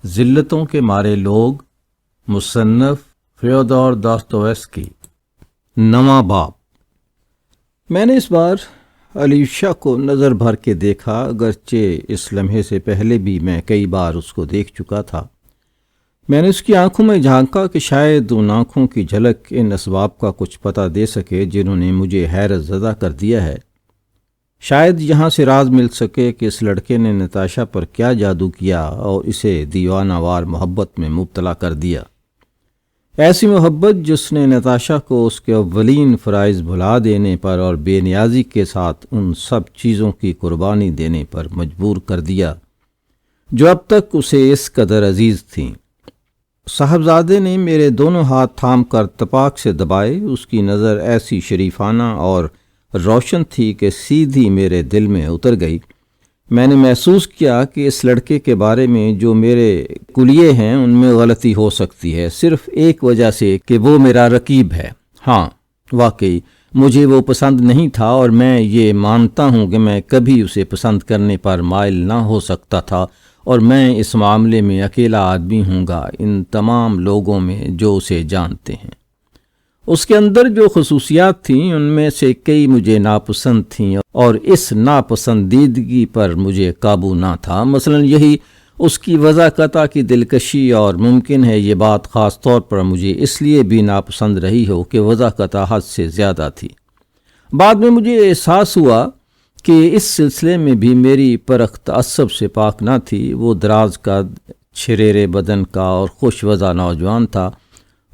ذلتوں کے مارے لوگ، مصنف فیودور داستویوسکی، نواں باب۔ میں نے اس بار علیشا کو نظر بھر کے دیکھا، اگرچہ اس لمحے سے پہلے بھی میں کئی بار اس کو دیکھ چکا تھا۔ میں نے اس کی آنکھوں میں جھانکا کہ شاید ان آنکھوں کی جھلک ان اسباب کا کچھ پتہ دے سکے جنہوں نے مجھے حیرت زدہ کر دیا ہے۔ شاید یہاں سے راز مل سکے کہ اس لڑکے نے نتاشا پر کیا جادو کیا اور اسے دیوانہ وار محبت میں مبتلا کر دیا، ایسی محبت جس نے نتاشا کو اس کے اولین فرائض بھلا دینے پر اور بے نیازی کے ساتھ ان سب چیزوں کی قربانی دینے پر مجبور کر دیا جو اب تک اسے اس قدر عزیز تھیں۔ صاحبزادے نے میرے دونوں ہاتھ تھام کر تپاک سے دبائے۔ اس کی نظر ایسی شریفانہ اور روشن تھی کہ سیدھی میرے دل میں اتر گئی۔ میں نے محسوس کیا کہ اس لڑکے کے بارے میں جو میرے کلیے ہیں ان میں غلطی ہو سکتی ہے، صرف ایک وجہ سے کہ وہ میرا رقیب ہے۔ ہاں، واقعی مجھے وہ پسند نہیں تھا اور میں یہ مانتا ہوں کہ میں کبھی اسے پسند کرنے پر مائل نہ ہو سکتا تھا، اور میں اس معاملے میں اکیلا آدمی ہوں گا ان تمام لوگوں میں جو اسے جانتے ہیں۔ اس کے اندر جو خصوصیات تھیں ان میں سے کئی مجھے ناپسند تھیں اور اس ناپسندیدگی پر مجھے قابو نہ تھا۔ مثلا یہی اس کی وضاقتہ کی دلکشی، اور ممکن ہے یہ بات خاص طور پر مجھے اس لیے بھی ناپسند رہی ہو کہ وضاقتہ حد سے زیادہ تھی۔ بعد میں مجھے احساس ہوا کہ اس سلسلے میں بھی میری پرخ تعصب سے پاک نہ تھی۔ وہ دراز کا، چھریرے بدن کا اور خوش وضع نوجوان تھا۔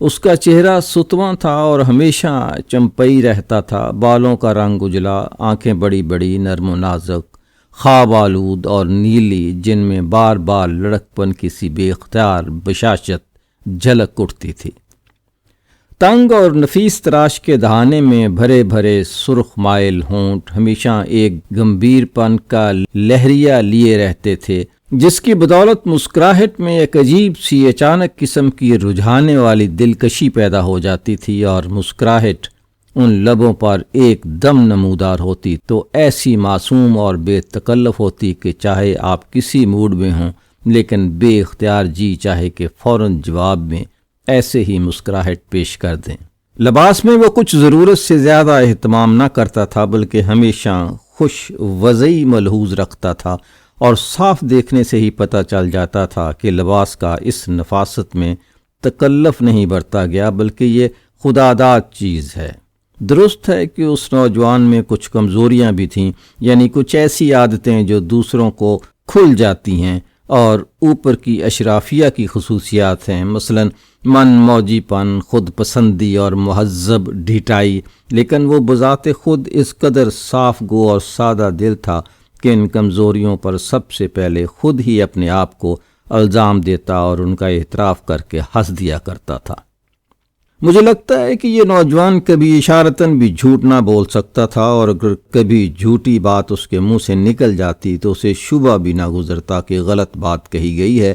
اس کا چہرہ ستواں تھا اور ہمیشہ چمپئی رہتا تھا، بالوں کا رنگ اجلا، آنکھیں بڑی بڑی، نرم و نازک، خواب آلود اور نیلی، جن میں بار بار لڑکپن کی سی بے اختیار بشاشت جھلک اٹھتی تھی۔ تنگ اور نفیس تراش کے دہانے میں بھرے بھرے سرخ مائل ہونٹ ہمیشہ ایک گمبھیر پن کا لہریہ لیے رہتے تھے، جس کی بدولت مسکراہٹ میں ایک عجیب سی اچانک قسم کی رجھانے والی دلکشی پیدا ہو جاتی تھی، اور مسکراہٹ ان لبوں پر ایک دم نمودار ہوتی تو ایسی معصوم اور بے تکلف ہوتی کہ چاہے آپ کسی موڈ میں ہوں لیکن بے اختیار جی چاہے کہ فوراً جواب میں ایسے ہی مسکراہٹ پیش کر دیں۔ لباس میں وہ کچھ ضرورت سے زیادہ اہتمام نہ کرتا تھا، بلکہ ہمیشہ خوش وضعی ملحوظ رکھتا تھا، اور صاف دیکھنے سے ہی پتہ چل جاتا تھا کہ لباس کا اس نفاست میں تکلف نہیں برتا گیا، بلکہ یہ خداداد چیز ہے۔ درست ہے کہ اس نوجوان میں کچھ کمزوریاں بھی تھیں، یعنی کچھ ایسی عادتیں جو دوسروں کو کھل جاتی ہیں اور اوپر کی اشرافیہ کی خصوصیات ہیں، مثلا من موجی پن، خود پسندی اور مہذب ڈھٹائی، لیکن وہ بذات خود اس قدر صاف گو اور سادہ دل تھا کہ ان کمزوریوں پر سب سے پہلے خود ہی اپنے آپ کو الزام دیتا اور ان کا اعتراف کر کے ہنس دیا کرتا تھا۔ مجھے لگتا ہے کہ یہ نوجوان کبھی اشارتاً بھی جھوٹ نہ بول سکتا تھا، اور اگر کبھی جھوٹی بات اس کے منہ سے نکل جاتی تو اسے شبہ بھی نہ گزرتا کہ غلط بات کہی گئی ہے،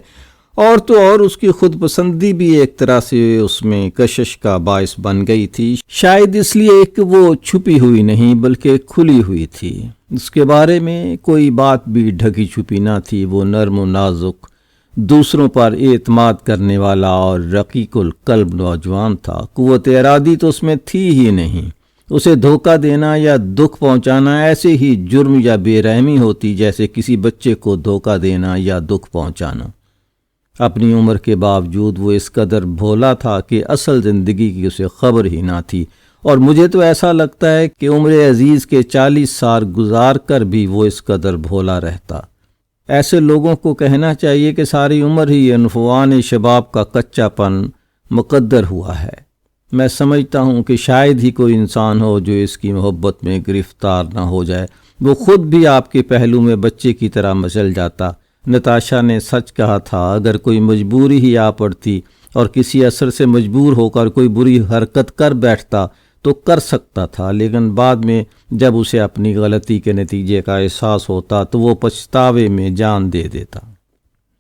اور تو اور اس کی خود پسندی بھی ایک طرح سے اس میں کشش کا باعث بن گئی تھی، شاید اس لیے کہ وہ چھپی ہوئی نہیں بلکہ کھلی ہوئی تھی۔ اس کے بارے میں کوئی بات بھی ڈھکی چھپی نہ تھی۔ وہ نرم و نازک، دوسروں پر اعتماد کرنے والا اور رقیق القلب نوجوان تھا۔ قوت ارادی تو اس میں تھی ہی نہیں۔ اسے دھوکہ دینا یا دکھ پہنچانا ایسے ہی جرم یا بے رحمی ہوتی جیسے کسی بچے کو دھوکہ دینا یا دکھ پہنچانا۔ اپنی عمر کے باوجود وہ اس قدر بھولا تھا کہ اصل زندگی کی اسے خبر ہی نہ تھی، اور مجھے تو ایسا لگتا ہے کہ عمر عزیز کے 40 سال گزار کر بھی وہ اس قدر بھولا رہتا۔ ایسے لوگوں کو کہنا چاہیے کہ ساری عمر ہی عنفوان شباب کا کچا پن مقدر ہوا ہے۔ میں سمجھتا ہوں کہ شاید ہی کوئی انسان ہو جو اس کی محبت میں گرفتار نہ ہو جائے۔ وہ خود بھی آپ کے پہلو میں بچے کی طرح مچل جاتا۔ نتاشا نے سچ کہا تھا، اگر کوئی مجبوری ہی آ پڑتی اور کسی اثر سے مجبور ہو کر کوئی بری حرکت کر بیٹھتا تو کر سکتا تھا، لیکن بعد میں جب اسے اپنی غلطی کے نتیجے کا احساس ہوتا تو وہ پچھتاوے میں جان دے دیتا۔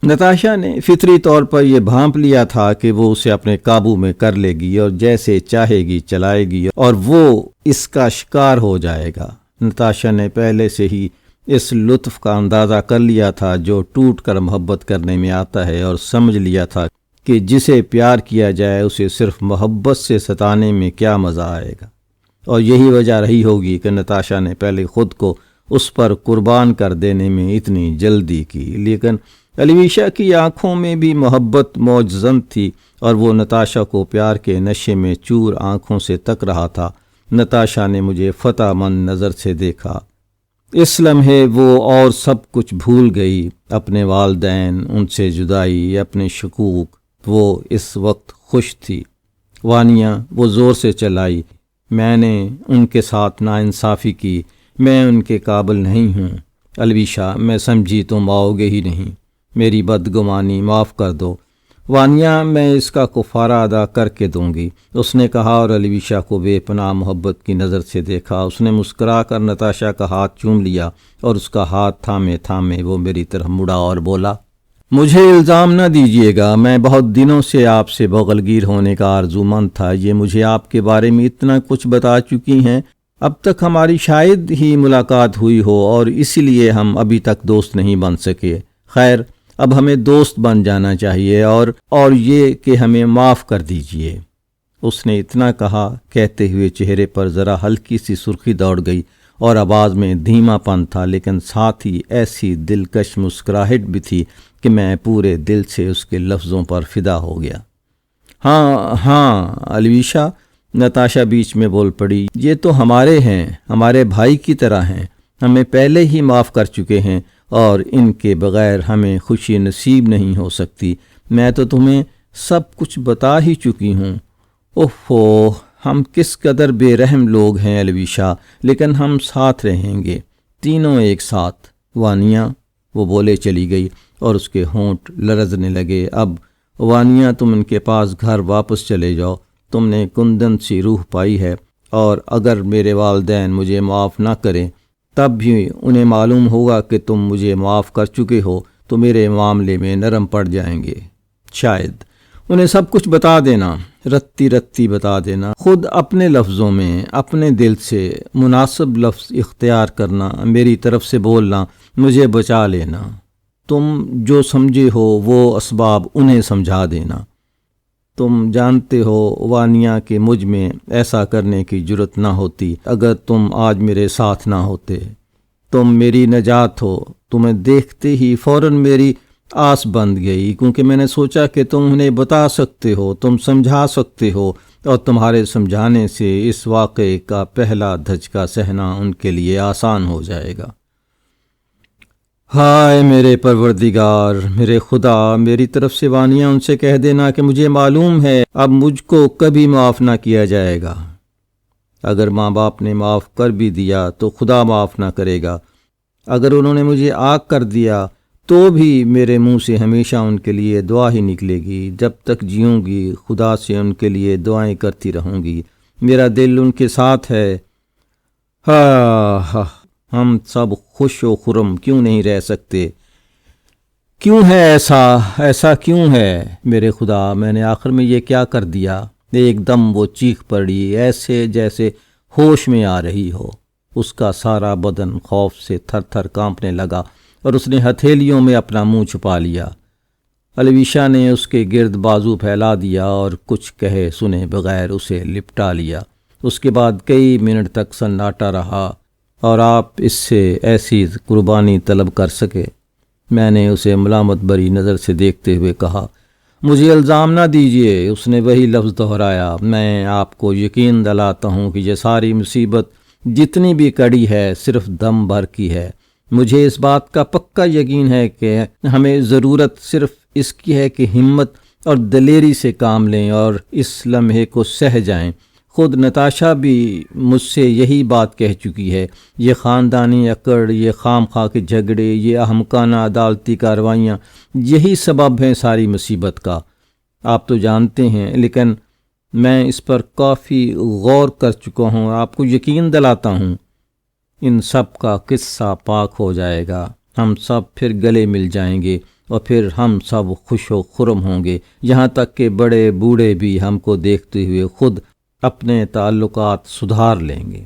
نتاشا نے فطری طور پر یہ بھانپ لیا تھا کہ وہ اسے اپنے قابو میں کر لے گی اور جیسے چاہے گی چلائے گی، اور وہ اس کا شکار ہو جائے گا۔ نتاشا نے پہلے سے ہی اس لطف کا اندازہ کر لیا تھا جو ٹوٹ کر محبت کرنے میں آتا ہے، اور سمجھ لیا تھا کہ جسے پیار کیا جائے اسے صرف محبت سے ستانے میں کیا مزہ آئے گا، اور یہی وجہ رہی ہوگی کہ نتاشا نے پہلے خود کو اس پر قربان کر دینے میں اتنی جلدی کی۔ لیکن الیویشا کی آنکھوں میں بھی محبت موجزن تھی، اور وہ نتاشا کو پیار کے نشے میں چور آنکھوں سے تک رہا تھا۔ نتاشا نے مجھے فتح مند نظر سے دیکھا۔ اس لمحے وہ اور سب کچھ بھول گئی، اپنے والدین، ان سے جدائی، اپنے شکوک۔ وہ اس وقت خوش تھی۔ وانیا، وہ زور سے چلائی، میں نے ان کے ساتھ ناانصافی کی، میں ان کے قابل نہیں ہوں۔ الیویشا، میں سمجھی تم آؤ گے ہی نہیں، میری بدگمانی معاف کر دو۔ وانیا، میں اس کا کفارہ ادا کر کے دوں گی، اس نے کہا، اور الیویشا کو بے پناہ محبت کی نظر سے دیکھا۔ اس نے مسکرا کر نتاشا کا ہاتھ چوم لیا، اور اس کا ہاتھ تھامے تھامے وہ میری طرف مڑا اور بولا، مجھے الزام نہ دیجیے گا، میں بہت دنوں سے آپ سے بغلگیر ہونے کا آرزومند تھا۔ یہ مجھے آپ کے بارے میں اتنا کچھ بتا چکی ہیں، اب تک ہماری شاید ہی ملاقات ہوئی ہو، اور اسی لیے ہم ابھی تک دوست نہیں بن سکے۔ خیر، اب ہمیں دوست بن جانا چاہیے، اور یہ کہ ہمیں معاف کر دیجیے۔ اس نے اتنا کہا، کہتے ہوئے چہرے پر ذرا ہلکی سی سرخی دوڑ گئی، اور آواز میں دھیما پن تھا، لیکن ساتھ ہی ایسی دلکش مسکراہٹ بھی تھی کہ میں پورے دل سے اس کے لفظوں پر فدا ہو گیا۔ ہاں ہاں الیویشا، نتاشا بیچ میں بول پڑی، یہ تو ہمارے ہیں، ہمارے بھائی کی طرح ہیں، ہمیں پہلے ہی معاف کر چکے ہیں، اور ان کے بغیر ہمیں خوشی نصیب نہیں ہو سکتی۔ میں تو تمہیں سب کچھ بتا ہی چکی ہوں۔ اوہو، ہم کس قدر بے رحم لوگ ہیں الیویشا، لیکن ہم ساتھ رہیں گے، تینوں ایک ساتھ۔ وانیا، وہ بولے چلی گئی، اور اس کے ہونٹ لرزنے لگے۔ اب وانیا، تم ان کے پاس گھر واپس چلے جاؤ، تم نے کندن سی روح پائی ہے، اور اگر میرے والدین مجھے معاف نہ کریں تب بھی انہیں معلوم ہوگا کہ تم مجھے معاف کر چکے ہو تو میرے معاملے میں نرم پڑ جائیں گے۔ شاید انہیں سب کچھ بتا دینا، رتی رتی بتا دینا، خود اپنے لفظوں میں، اپنے دل سے مناسب لفظ اختیار کرنا، میری طرف سے بولنا، مجھے بچا لینا۔ تم جو سمجھے ہو وہ اسباب انہیں سمجھا دینا۔ تم جانتے ہو وانیا کہ مجھ میں ایسا کرنے کی جرت نہ ہوتی اگر تم آج میرے ساتھ نہ ہوتے۔ تم میری نجات ہو۔ تمہیں دیکھتے ہی فوراً میری آس بند گئی، کیونکہ میں نے سوچا کہ تم انہیں بتا سکتے ہو، تم سمجھا سکتے ہو، اور تمہارے سمجھانے سے اس واقعے کا پہلا دھچکا سہنا ان کے لیے آسان ہو جائے گا۔ ہائے میرے پروردگار، میرے خدا، میری طرف سے وانیا ان سے کہہ دینا کہ مجھے معلوم ہے اب مجھ کو کبھی معاف نہ کیا جائے گا۔ اگر ماں باپ نے معاف کر بھی دیا تو خدا معاف نہ کرے گا۔ اگر انہوں نے مجھے آگ کر دیا تو بھی میرے منہ سے ہمیشہ ان کے لیے دعا ہی نکلے گی۔ جب تک جیوں گی خدا سے ان کے لیے دعائیں کرتی رہوں گی۔ میرا دل ان کے ساتھ ہے۔ ہاں، ہم سب خوش و خرم کیوں نہیں رہ سکتے؟ کیوں ہے ایسا کیوں ہے؟ میرے خدا، میں نے آخر میں یہ کیا کر دیا؟ ایک دم وہ چیخ پڑی، ایسے جیسے ہوش میں آ رہی ہو۔ اس کا سارا بدن خوف سے تھر تھر کانپنے لگا، اور اس نے ہتھیلیوں میں اپنا منہ چھپا لیا۔ الیویشا نے اس کے گرد بازو پھیلا دیا اور کچھ کہے سنے بغیر اسے لپٹا لیا۔ اس کے بعد کئی منٹ تک سناٹا رہا۔ اور آپ اس سے ایسی قربانی طلب کر سکے؟ میں نے اسے ملامت بری نظر سے دیکھتے ہوئے کہا، مجھے الزام نہ دیجیے۔ اس نے وہی لفظ دہرایا۔ میں آپ کو یقین دلاتا ہوں کہ یہ ساری مصیبت جتنی بھی کڑی ہے صرف دم بھر کی ہے۔ مجھے اس بات کا پکا یقین ہے کہ ہمیں ضرورت صرف اس کی ہے کہ ہمت اور دلیری سے کام لیں اور اس لمحے کو سہ جائیں۔ خود نتاشا بھی مجھ سے یہی بات کہہ چکی ہے۔ یہ خاندانی اکڑ، یہ خام خواہ کے جھگڑے، یہ احمقانہ عدالتی کارروائیاں، یہی سبب ہیں ساری مصیبت کا۔ آپ تو جانتے ہیں، لیکن میں اس پر کافی غور کر چکا ہوں۔ آپ کو یقین دلاتا ہوں ان سب کا قصہ پاک ہو جائے گا۔ ہم سب پھر گلے مل جائیں گے، اور پھر ہم سب خوش و خرم ہوں گے، یہاں تک کہ بڑے بوڑھے بھی ہم کو دیکھتے ہوئے خود اپنے تعلقات سدھار لیں گے۔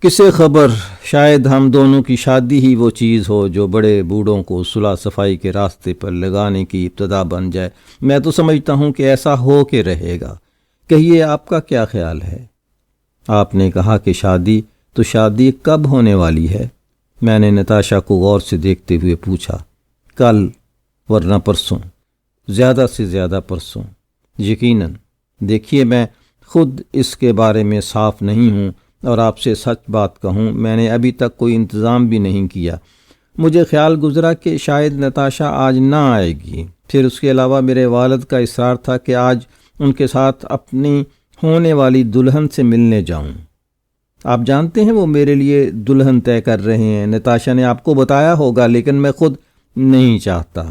کسے خبر، شاید ہم دونوں کی شادی ہی وہ چیز ہو جو بڑے بوڑھوں کو صلح صفائی کے راستے پر لگانے کی ابتدا بن جائے۔ میں تو سمجھتا ہوں کہ ایسا ہو کے رہے گا۔ کہیے آپ کا کیا خیال ہے؟ آپ نے کہا کہ شادی کب ہونے والی ہے؟ میں نے نتاشا کو غور سے دیکھتے ہوئے پوچھا۔ کل، ورنہ پرسوں، زیادہ سے زیادہ پرسوں۔ یقیناً۔ دیکھیے، میں خود اس کے بارے میں صاف نہیں ہوں، اور آپ سے سچ بات کہوں، میں نے ابھی تک کوئی انتظام بھی نہیں کیا۔ مجھے خیال گزرا کہ شاید نتاشا آج نہ آئے گی۔ پھر اس کے علاوہ میرے والد کا اصرار تھا کہ آج ان کے ساتھ اپنی ہونے والی دلہن سے ملنے جاؤں۔ آپ جانتے ہیں وہ میرے لیے دلہن طے کر رہے ہیں۔ نتاشا نے آپ کو بتایا ہوگا، لیکن میں خود نہیں چاہتا۔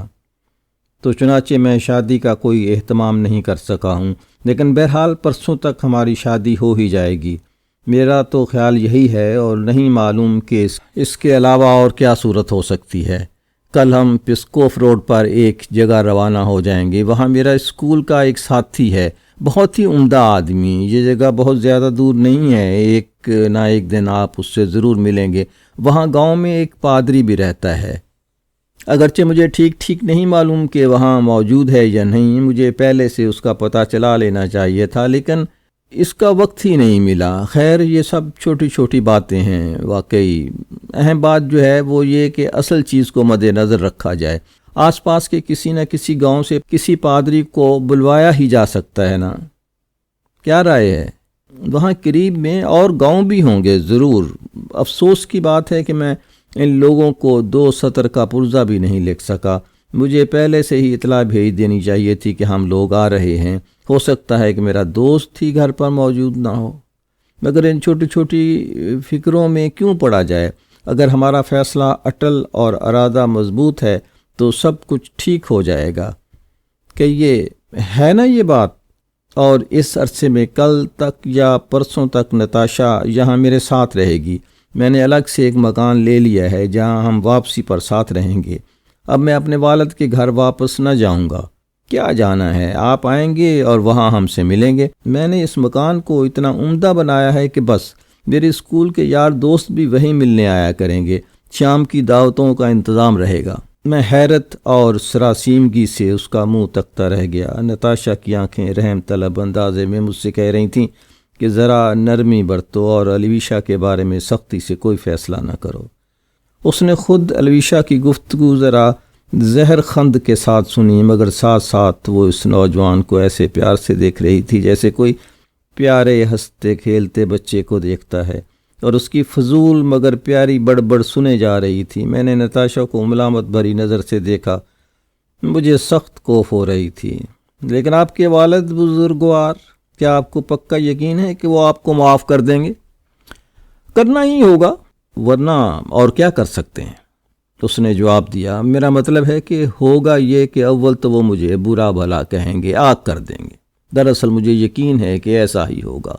تو چنانچہ میں شادی کا کوئی اہتمام نہیں کر سکا ہوں، لیکن بہرحال پرسوں تک ہماری شادی ہو ہی جائے گی۔ میرا تو خیال یہی ہے، اور نہیں معلوم کہ اس کے علاوہ اور کیا صورت ہو سکتی ہے۔ کل ہم پسکوف روڈ پر ایک جگہ روانہ ہو جائیں گے۔ وہاں میرا اسکول کا ایک ساتھی ہے، بہت ہی عمدہ آدمی۔ یہ جگہ بہت زیادہ دور نہیں ہے، ایک نہ ایک دن آپ اس سے ضرور ملیں گے۔ وہاں گاؤں میں ایک پادری بھی رہتا ہے۔ اگرچہ مجھے ٹھیک نہیں معلوم کہ وہاں موجود ہے یا نہیں، مجھے پہلے سے اس کا پتہ چلا لینا چاہیے تھا، لیکن اس کا وقت ہی نہیں ملا۔ خیر، یہ سب چھوٹی چھوٹی باتیں ہیں۔ واقعی اہم بات جو ہے وہ یہ کہ اصل چیز کو مد نظر رکھا جائے۔ آس پاس کے کسی نہ کسی گاؤں سے کسی پادری کو بلوایا ہی جا سکتا ہے نا؟ کیا رائے ہے؟ وہاں قریب میں اور گاؤں بھی ہوں گے ضرور۔ افسوس کی بات ہے کہ میں ان لوگوں کو 2 سطر کا پرزہ بھی نہیں لکھ سکا۔ مجھے پہلے سے ہی اطلاع بھیج دینی چاہیے تھی کہ ہم لوگ آ رہے ہیں۔ ہو سکتا ہے کہ میرا دوست ہی گھر پر موجود نہ ہو، مگر ان چھوٹی چھوٹی فکروں میں کیوں پڑا جائے؟ اگر ہمارا فیصلہ اٹل اور ارادہ مضبوط ہے تو سب کچھ ٹھیک ہو جائے گا۔ کہ یہ ہے نا یہ بات؟ اور اس عرصے میں کل تک یا پرسوں تک نتاشا یہاں میرے ساتھ رہے گی۔ میں نے الگ سے ایک مکان لے لیا ہے جہاں ہم واپسی پر ساتھ رہیں گے۔ اب میں اپنے والد کے گھر واپس نہ جاؤں گا۔ کیا جانا ہے؟ آپ آئیں گے اور وہاں ہم سے ملیں گے۔ میں نے اس مکان کو اتنا عمدہ بنایا ہے کہ بس میرے اسکول کے یار دوست بھی وہیں ملنے آیا کریں گے۔ شام کی دعوتوں کا انتظام رہے گا۔ میں حیرت اور سراسیمگی سے اس کا منہ تکتا رہ گیا۔ نتاشا کی آنکھیں رحم طلب اندازے میں مجھ سے کہہ رہی تھیں کہ ذرا نرمی برتو اور الویشا کے بارے میں سختی سے کوئی فیصلہ نہ کرو۔ اس نے خود الویشا کی گفتگو ذرا زہر خند کے ساتھ سنی، مگر ساتھ ساتھ وہ اس نوجوان کو ایسے پیار سے دیکھ رہی تھی جیسے کوئی پیارے ہنستے کھیلتے بچے کو دیکھتا ہے، اور اس کی فضول مگر پیاری بڑبڑ سنے جا رہی تھی۔ میں نے نتاشا کو ملامت بھری نظر سے دیکھا۔ مجھے سخت خوف ہو رہی تھی۔ لیکن آپ کے والد بزرگوار، کیا آپ کو پکا یقین ہے کہ وہ آپ کو معاف کر دیں گے؟ کرنا ہی ہوگا، ورنہ اور کیا کر سکتے ہیں؟ اس نے جواب دیا۔ میرا مطلب ہے کہ ہوگا یہ کہ اول تو وہ مجھے برا بھلا کہیں گے، آگ کر دیں گے۔ دراصل مجھے یقین ہے کہ ایسا ہی ہوگا۔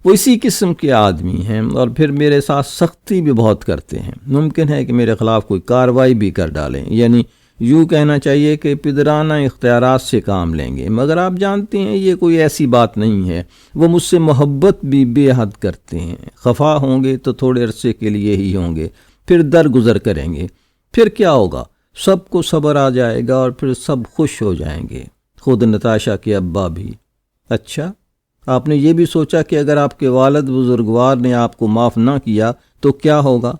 وہ اسی قسم کے آدمی ہیں، اور پھر میرے ساتھ سختی بھی بہت کرتے ہیں۔ ممکن ہے کہ میرے خلاف کوئی کارروائی بھی کر ڈالیں، یعنی یوں کہنا چاہیے کہ پدرانہ اختیارات سے کام لیں گے۔ مگر آپ جانتے ہیں یہ کوئی ایسی بات نہیں ہے۔ وہ مجھ سے محبت بھی بے حد کرتے ہیں۔ خفا ہوں گے تو تھوڑے عرصے کے لیے ہی ہوں گے، پھر درگزر کریں گے۔ پھر کیا ہوگا؟ سب کو صبر آ جائے گا اور پھر سب خوش ہو جائیں گے، خود نتاشا کے ابا بھی۔ اچھا، آپ نے یہ بھی سوچا کہ اگر آپ کے والد بزرگوار نے آپ کو معاف نہ کیا تو کیا ہوگا؟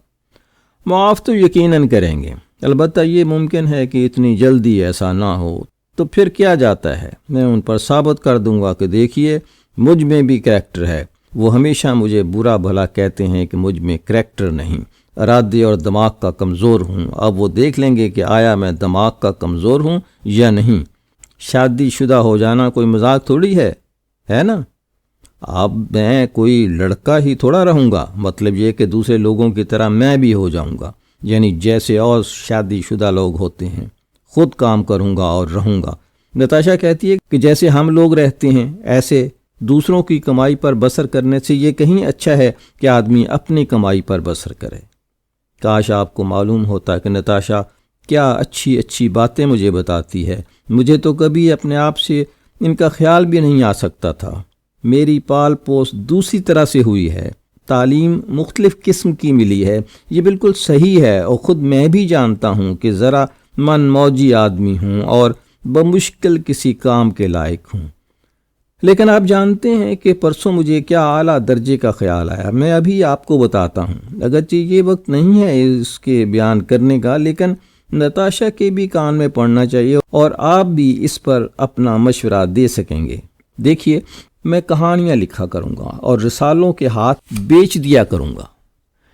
معاف تو یقیناً کریں گے، البتہ یہ ممکن ہے کہ اتنی جلدی ایسا نہ ہو۔ تو پھر کیا جاتا ہے؟ میں ان پر ثابت کر دوں گا کہ دیکھیے، مجھ میں بھی کریکٹر ہے۔ وہ ہمیشہ مجھے برا بھلا کہتے ہیں کہ مجھ میں کریکٹر نہیں، ارادے اور دماغ کا کمزور ہوں۔ اب وہ دیکھ لیں گے کہ آیا میں دماغ کا کمزور ہوں یا نہیں۔ شادی شدہ ہو جانا کوئی مذاق تھوڑی ہے نا؟ اب میں کوئی لڑکا ہی تھوڑا رہوں گا، مطلب یہ کہ دوسرے لوگوں کی طرح میں بھی ہو جاؤں گا، یعنی جیسے اور شادی شدہ لوگ ہوتے ہیں۔ خود کام کروں گا اور رہوں گا۔ نتاشا کہتی ہے کہ جیسے ہم لوگ رہتے ہیں ایسے دوسروں کی کمائی پر بسر کرنے سے یہ کہیں اچھا ہے کہ آدمی اپنی کمائی پر بسر کرے۔ کاش آپ کو معلوم ہوتا کہ نتاشا کیا اچھی اچھی باتیں مجھے بتاتی ہے۔ مجھے تو کبھی اپنے آپ سے ان کا خیال بھی نہیں آ سکتا تھا۔ میری پال پوس دوسری طرح سے ہوئی ہے۔ تعلیم مختلف قسم کی ملی ہے، یہ بالکل صحیح ہے، اور خود میں بھی جانتا ہوں کہ ذرا من موجی آدمی ہوں اور بمشکل کسی کام کے لائق ہوں۔ لیکن آپ جانتے ہیں کہ پرسوں مجھے کیا اعلیٰ درجے کا خیال آیا، میں ابھی آپ کو بتاتا ہوں، اگرچہ یہ وقت نہیں ہے اس کے بیان کرنے کا، لیکن نتاشا کے بھی کان میں پڑنا چاہیے اور آپ بھی اس پر اپنا مشورہ دے سکیں گے۔ دیکھیے، میں کہانیاں لکھا کروں گا اور رسالوں کے ہاتھ بیچ دیا کروں گا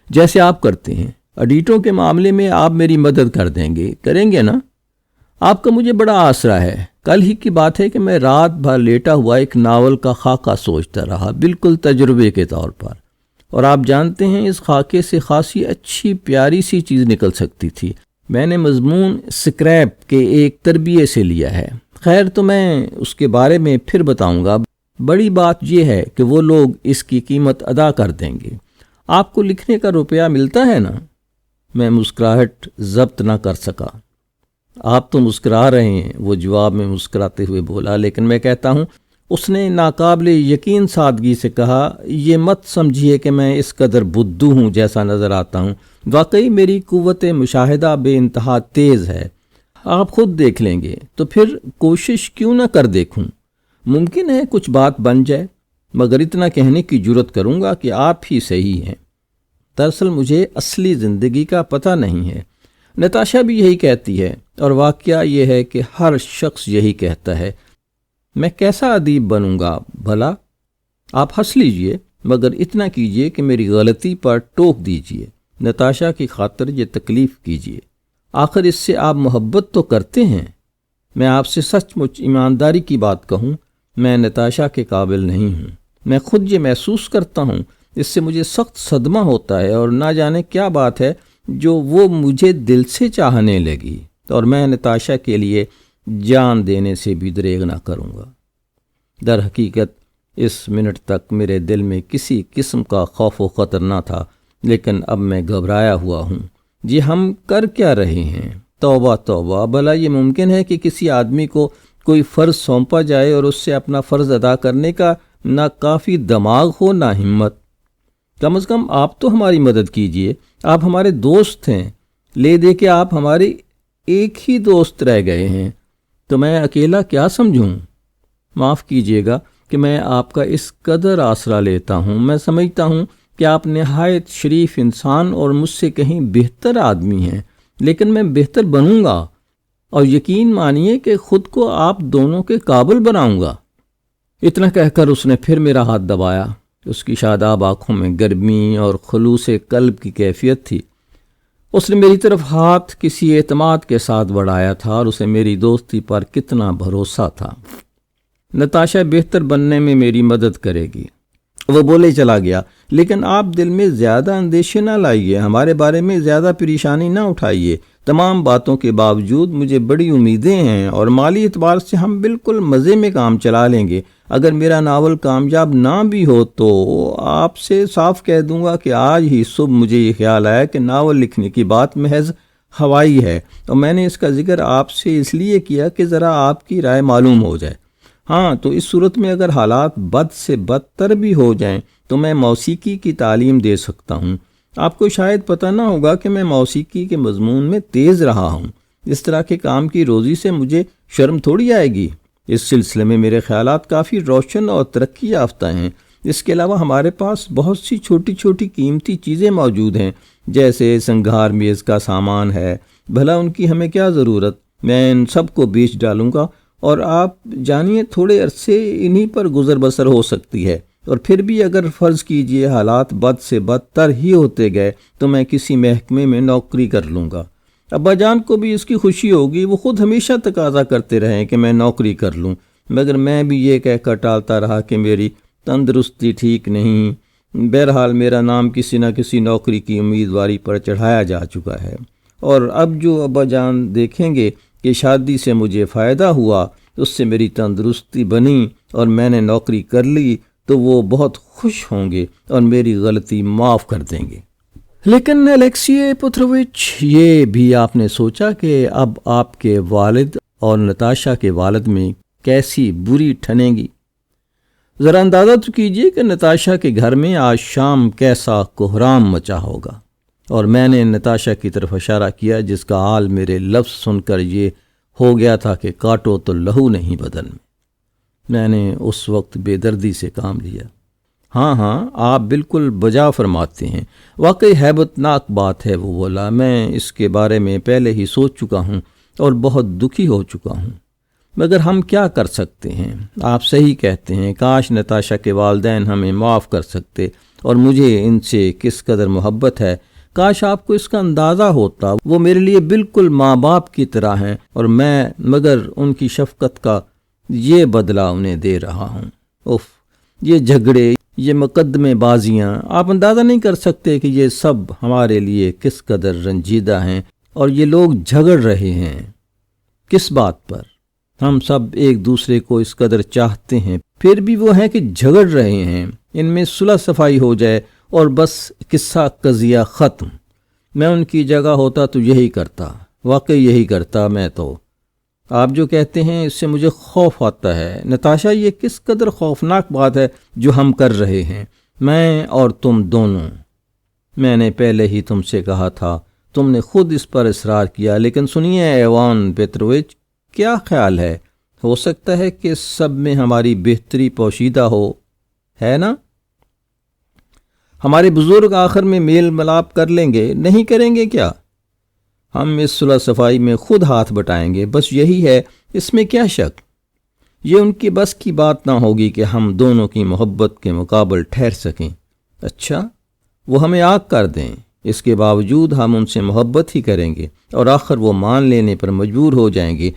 جیسے آپ کرتے ہیں۔ ایڈیٹوں کے معاملے میں آپ میری مدد کریں گے نا؟ آپ کا مجھے بڑا آسرا ہے۔ کل ہی کی بات ہے کہ میں رات بھر لیٹا ہوا ایک ناول کا خاکہ سوچتا رہا، بالکل تجربے کے طور پر، اور آپ جانتے ہیں اس خاکے سے خاصی اچھی پیاری سی چیز نکل سکتی تھی۔ میں نے مضمون سکریپ کے ایک تربیے سے لیا ہے، خیر تو میں اس کے بارے میں پھر بتاؤں گا۔ بڑی بات یہ ہے کہ وہ لوگ اس کی قیمت ادا کر دیں گے۔ آپ کو لکھنے کا روپیہ ملتا ہے نا؟ میں مسکراہٹ ضبط نہ کر سکا۔ آپ تو مسکرا رہے ہیں، وہ جواب میں مسکراتے ہوئے بولا، لیکن میں کہتا ہوں، اس نے ناقابل یقین سادگی سے کہا، یہ مت سمجھیے کہ میں اس قدر بدھو ہوں جیسا نظر آتا ہوں، واقعی میری قوت مشاہدہ بے انتہا تیز ہے۔ آپ خود دیکھ لیں گے تو پھر کوشش کیوں نہ کر دیکھوں، ممکن ہے کچھ بات بن جائے، مگر اتنا کہنے کی جرت کروں گا کہ آپ ہی صحیح ہیں۔ دراصل مجھے اصلی زندگی کا پتہ نہیں ہے، نتاشا بھی یہی کہتی ہے، اور واقعہ یہ ہے کہ ہر شخص یہی کہتا ہے۔ میں کیسا ادیب بنوں گا بھلا؟ آپ ہنس لیجئے، مگر اتنا کیجئے کہ میری غلطی پر ٹوک دیجئے، نتاشا کی خاطر یہ تکلیف کیجئے، آخر اس سے آپ محبت تو کرتے ہیں۔ میں آپ سے سچ مچ ایمانداری کی بات کہوں، میں نتاشا کے قابل نہیں ہوں، میں خود یہ محسوس کرتا ہوں، اس سے مجھے سخت صدمہ ہوتا ہے، اور نہ جانے کیا بات ہے جو وہ مجھے دل سے چاہنے لگی، اور میں نتاشا کے لیے جان دینے سے بھی دریغ نہ کروں گا۔ در حقیقت اس منٹ تک میرے دل میں کسی قسم کا خوف و خطر نہ تھا، لیکن اب میں گھبرایا ہوا ہوں۔ جی ہم کر کیا رہے ہیں؟ توبہ توبہ، بھلا یہ ممکن ہے کہ کسی آدمی کو کوئی فرض سونپا جائے اور اس سے اپنا فرض ادا کرنے کا نہ کافی دماغ ہو نہ ہمت؟ کم از کم آپ تو ہماری مدد کیجئے، آپ ہمارے دوست ہیں، لے دے کے آپ ہمارے ایک ہی دوست رہ گئے ہیں، تو میں اکیلا کیا سمجھوں؟ معاف کیجئے گا کہ میں آپ کا اس قدر آسرا لیتا ہوں، میں سمجھتا ہوں کہ آپ نہایت شریف انسان اور مجھ سے کہیں بہتر آدمی ہیں، لیکن میں بہتر بنوں گا، اور یقین مانیے کہ خود کو آپ دونوں کے قابل بناؤں گا۔ اتنا کہہ کر اس نے پھر میرا ہاتھ دبایا۔ اس کی شاداب آنکھوں میں گرمی اور خلوص قلب کی کیفیت تھی۔ اس نے میری طرف ہاتھ کسی اعتماد کے ساتھ بڑھایا تھا، اور اسے میری دوستی پر کتنا بھروسہ تھا۔ نتاشا بہتر بننے میں میری مدد کرے گی، وہ بولے چلا گیا، لیکن آپ دل میں زیادہ اندیشے نہ لائیے، ہمارے بارے میں زیادہ پریشانی نہ اٹھائیے۔ تمام باتوں کے باوجود مجھے بڑی امیدیں ہیں، اور مالی اعتبار سے ہم بالکل مزے میں کام چلا لیں گے۔ اگر میرا ناول کامیاب نہ بھی ہو تو آپ سے صاف کہہ دوں گا کہ آج ہی صبح مجھے یہ خیال آیا کہ ناول لکھنے کی بات محض ہوائی ہے، اور میں نے اس کا ذکر آپ سے اس لیے کیا کہ ذرا آپ کی رائے معلوم ہو جائے۔ ہاں، تو اس صورت میں اگر حالات بد سے بدتر بھی ہو جائیں تو میں موسیقی کی تعلیم دے سکتا ہوں۔ آپ کو شاید پتہ نہ ہوگا کہ میں موسیقی کے مضمون میں تیز رہا ہوں، اس طرح کے کام کی روزی سے مجھے شرم تھوڑی آئے گی۔ اس سلسلے میں میرے خیالات کافی روشن اور ترقی یافتہ ہیں۔ اس کے علاوہ ہمارے پاس بہت سی چھوٹی چھوٹی قیمتی چیزیں موجود ہیں، جیسے سنگھار میز کا سامان ہے، بھلا ان کی ہمیں کیا ضرورت؟ میں ان سب کو بیچ ڈالوں گا، اور آپ جانیے تھوڑے عرصے انہی پر گزر بسر ہو سکتی ہے، اور پھر بھی اگر فرض کیجئے حالات بد سے بدتر ہی ہوتے گئے تو میں کسی محکمے میں نوکری کر لوں گا۔ ابا جان کو بھی اس کی خوشی ہوگی، وہ خود ہمیشہ تقاضا کرتے رہیں کہ میں نوکری کر لوں، مگر میں بھی یہ کہہ کر ٹالتا رہا کہ میری تندرستی ٹھیک نہیں۔ بہرحال میرا نام کسی نہ کسی نوکری کی امیدواری پر چڑھایا جا چکا ہے، اور اب جو ابا جان دیکھیں گے کہ شادی سے مجھے فائدہ ہوا، اس سے میری تندرستی بنی اور میں نے نوکری کر لی، تو وہ بہت خوش ہوں گے اور میری غلطی معاف کر دیں گے۔ لیکن الیکسی پترووچ، یہ بھی آپ نے سوچا کہ اب آپ کے والد اور نتاشا کے والد میں کیسی بری ٹھنیں گی؟ ذرا اندازہ تو کیجئے کہ نتاشا کے گھر میں آج شام کیسا کوہرام مچا ہوگا۔ اور میں نے نتاشا کی طرف اشارہ کیا جس کا حال میرے لفظ سن کر یہ ہو گیا تھا کہ کاٹو تو لہو نہیں بدن میں نے اس وقت بے دردی سے کام لیا۔ ہاں آپ بالکل بجا فرماتے ہیں، واقعی ہیبت ناک بات ہے، وہ بولا۔ میں اس کے بارے میں پہلے ہی سوچ چکا ہوں اور بہت دکھی ہو چکا ہوں، مگر ہم کیا کر سکتے ہیں؟ آپ صحیح کہتے ہیں، کاش نتاشا کے والدین ہمیں معاف کر سکتے، اور مجھے ان سے کس قدر محبت ہے، کاش آپ کو اس کا اندازہ ہوتا۔ وہ میرے لیے بالکل ماں باپ کی طرح ہیں، اور میں مگر ان کی شفقت کا یہ بدلہ انہیں دے رہا ہوں۔ اف، یہ جھگڑے، یہ مقدمے بازیاں، آپ اندازہ نہیں کر سکتے کہ یہ سب ہمارے لیے کس قدر رنجیدہ ہیں، اور یہ لوگ جھگڑ رہے ہیں کس بات پر؟ ہم سب ایک دوسرے کو اس قدر چاہتے ہیں، پھر بھی وہ ہیں کہ جھگڑ رہے ہیں۔ ان میں صلح صفائی ہو جائے اور بس قصہ قضیہ ختم۔ میں ان کی جگہ ہوتا تو یہی کرتا، واقعی یہی کرتا میں تو۔ آپ جو کہتے ہیں اس سے مجھے خوف آتا ہے نتاشا، یہ کس قدر خوفناک بات ہے جو ہم کر رہے ہیں، میں اور تم دونوں۔ میں نے پہلے ہی تم سے کہا تھا، تم نے خود اس پر اصرار کیا۔ لیکن سنیے ایوان پیترووچ، کیا خیال ہو سکتا ہے کہ سب میں ہماری بہتری پوشیدہ ہے نا؟ ہمارے بزرگ آخر میں میل ملاپ کر لیں گے، نہیں کریں گے کیا؟ ہم اس صلح صفائی میں خود ہاتھ بٹائیں گے، بس یہی ہے، اس میں کیا شک؟ یہ ان کی بس کی بات نہ ہوگی کہ ہم دونوں کی محبت کے مقابل ٹھہر سکیں۔ اچھا، وہ ہمیں آگ کر دیں، اس کے باوجود ہم ان سے محبت ہی کریں گے، اور آخر وہ مان لینے پر مجبور ہو جائیں گے۔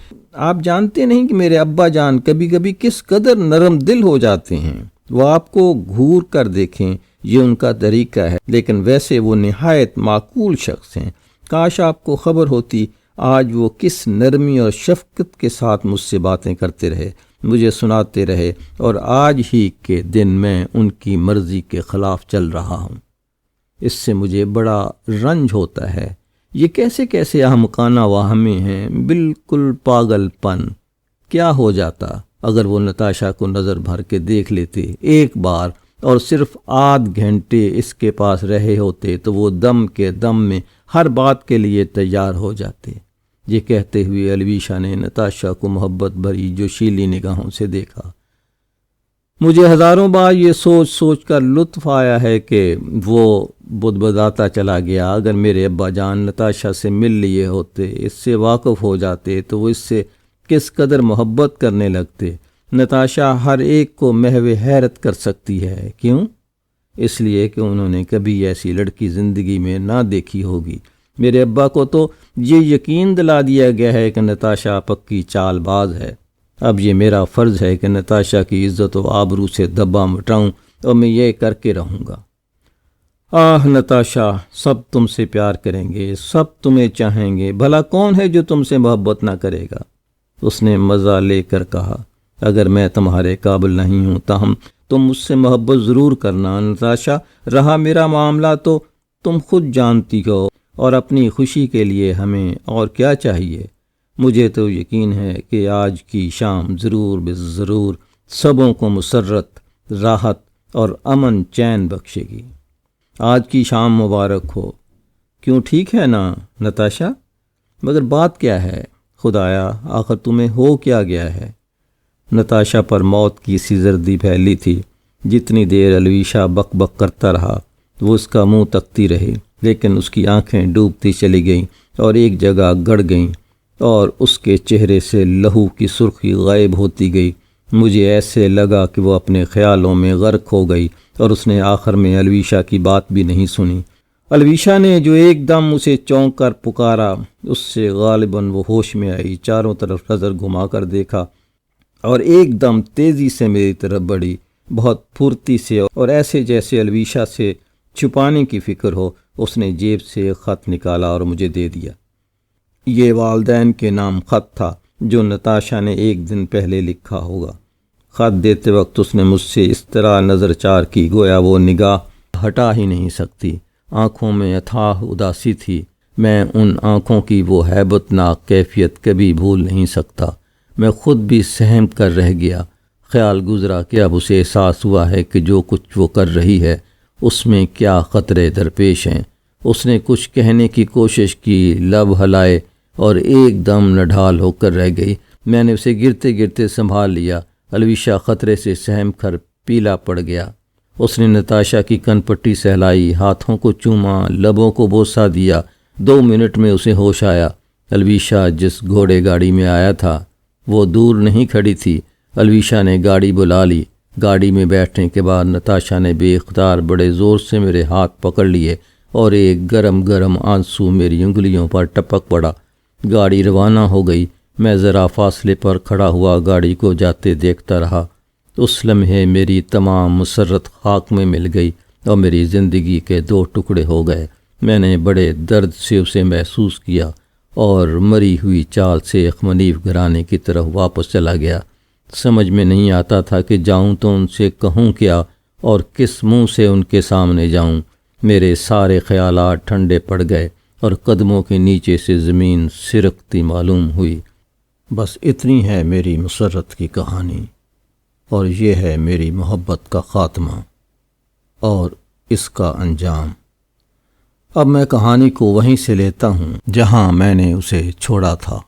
آپ جانتے نہیں کہ میرے ابا جان کبھی کبھی کس قدر نرم دل ہو جاتے ہیں، وہ آپ کو گھور کر دیکھیں، یہ ان کا طریقہ ہے، لیکن ویسے وہ نہایت معقول شخص ہیں۔ کاش آپ کو خبر ہوتی آج وہ کس نرمی اور شفقت کے ساتھ مجھ سے باتیں کرتے رہے، مجھے سناتے رہے، اور آج ہی کے دن میں ان کی مرضی کے خلاف چل رہا ہوں۔ اس سے مجھے بڑا رنج ہوتا ہے۔ یہ کیسے احمقانہ واہمے ہیں، بالکل پاگل پن۔ کیا ہو جاتا اگر وہ نتاشا کو نظر بھر کے دیکھ لیتے ایک بار، اور صرف آدھ گھنٹے اس کے پاس رہے ہوتے تو وہ دم کے دم میں ہر بات کے لیے تیار ہو جاتے۔ یہ کہتے ہوئے الویشا نے نتاشا کو محبت بھری جوشیلی نگاہوں سے دیکھا۔ مجھے ہزاروں بار یہ سوچ کر لطف آیا ہے کہ وہ بدبداتا چلا گیا۔ اگر میرے ابا جان نتاشا سے مل لیے ہوتے، اس سے واقف ہو جاتے، تو وہ اس سے کس قدر محبت کرنے لگتے۔ نتاشا ہر ایک کو محو حیرت کر سکتی ہے، کیوں؟ اس لیے کہ انہوں نے کبھی ایسی لڑکی زندگی میں نہ دیکھی ہوگی۔ میرے ابا کو تو یہ یقین دلا دیا گیا ہے کہ نتاشا پکی چال باز ہے۔ اب یہ میرا فرض ہے کہ نتاشا کی عزت و آبرو سے دبا مٹاؤں، اور میں یہ کر کے رہوں گا۔ آہ نتاشا، سب تم سے پیار کریں گے، سب تمہیں چاہیں گے، بھلا کون ہے جو تم سے محبت نہ کرے گا؟ اس نے مزہ لے کر کہا، اگر میں تمہارے قابل نہیں ہوں تاہم تم مجھ سے محبت ضرور کرنا نتاشا۔ رہا میرا معاملہ تو تم خود جانتی ہو، اور اپنی خوشی کے لیے ہمیں اور کیا چاہیے؟ مجھے تو یقین ہے کہ آج کی شام ضرور ضرور سبوں کو مسرت، راحت اور امن چین بخشے گی۔ آج کی شام مبارک ہو، کیوں ٹھیک ہے نا نتاشا؟ مگر بات کیا ہے خدایا، آخر تمہیں ہو کیا گیا ہے؟ نتاشا پر موت کی سی زردی پھیلی تھی۔ جتنی دیر الویشا بک بک کرتا رہا وہ اس کا منہ تکتی رہی، لیکن اس کی آنکھیں ڈوبتی چلی گئیں اور ایک جگہ گڑ گئیں، اور اس کے چہرے سے لہو کی سرخی غائب ہوتی گئی۔ مجھے ایسے لگا کہ وہ اپنے خیالوں میں غرق ہو گئی، اور اس نے آخر میں الویشا کی بات بھی نہیں سنی۔ الویشا نے جو ایک دم اسے چونک کر پکارا، اس سے غالباً وہ ہوش میں آئی، چاروں طرف نظر گھما کر دیکھا، اور ایک دم تیزی سے میری طرف بڑھی، بہت پھرتی سے، اور ایسے جیسے الویشا سے چھپانے کی فکر ہو۔ اس نے جیب سے ایک خط نکالا اور مجھے دے دیا۔ یہ والدین کے نام خط تھا جو نتاشا نے ایک دن پہلے لکھا ہوگا۔ خط دیتے وقت اس نے مجھ سے اس طرح نظر چار کی گویا وہ نگاہ ہٹا ہی نہیں سکتی۔ آنکھوں میں اتھاہ اداسی تھی۔ میں ان آنکھوں کی وہ ہیبت ناک کیفیت کبھی بھول نہیں سکتا۔ میں خود بھی سہم کر رہ گیا۔ خیال گزرا کہ اب اسے احساس ہوا ہے کہ جو کچھ وہ کر رہی ہے اس میں کیا خطرے درپیش ہیں۔ اس نے کچھ کہنے کی کوشش کی، لب ہلائے اور ایک دم نڈھال ہو کر رہ گئی۔ میں نے اسے گرتے گرتے سنبھال لیا۔ الویشا خطرے سے سہم کر پیلا پڑ گیا۔ اس نے نتاشا کی کن پٹی سہلائی، ہاتھوں کو چوما، لبوں کو بوسہ دیا۔ 2 منٹ میں اسے ہوش آیا۔ الویشا جس گھوڑے گاڑی میں آیا تھا وہ دور نہیں کھڑی تھی۔ الویشا نے گاڑی بلا لی۔ گاڑی میں بیٹھنے کے بعد نتاشا نے بے اختیار بڑے زور سے میرے ہاتھ پکڑ لیے اور ایک گرم گرم آنسو میری انگلیوں پر ٹپک پڑا۔ گاڑی روانہ ہو گئی۔ میں ذرا فاصلے پر کھڑا ہوا گاڑی کو جاتے دیکھتا رہا۔ اس لمحے میری تمام مسرت خاک میں مل گئی اور میری زندگی کے 2 ٹکڑے ہو گئے۔ میں نے بڑے درد سے اسے محسوس کیا اور مری ہوئی چال سے ایک منیف گھرانے کی طرف واپس چلا گیا۔ سمجھ میں نہیں آتا تھا کہ جاؤں تو ان سے کہوں کیا اور کس منہ سے ان کے سامنے جاؤں۔ میرے سارے خیالات ٹھنڈے پڑ گئے اور قدموں کے نیچے سے زمین سرکتی معلوم ہوئی۔ بس اتنی ہے میری مسرت کی کہانی، اور یہ ہے میری محبت کا خاتمہ اور اس کا انجام۔ اب میں کہانی کو وہیں سے لیتا ہوں جہاں میں نے اسے چھوڑا تھا۔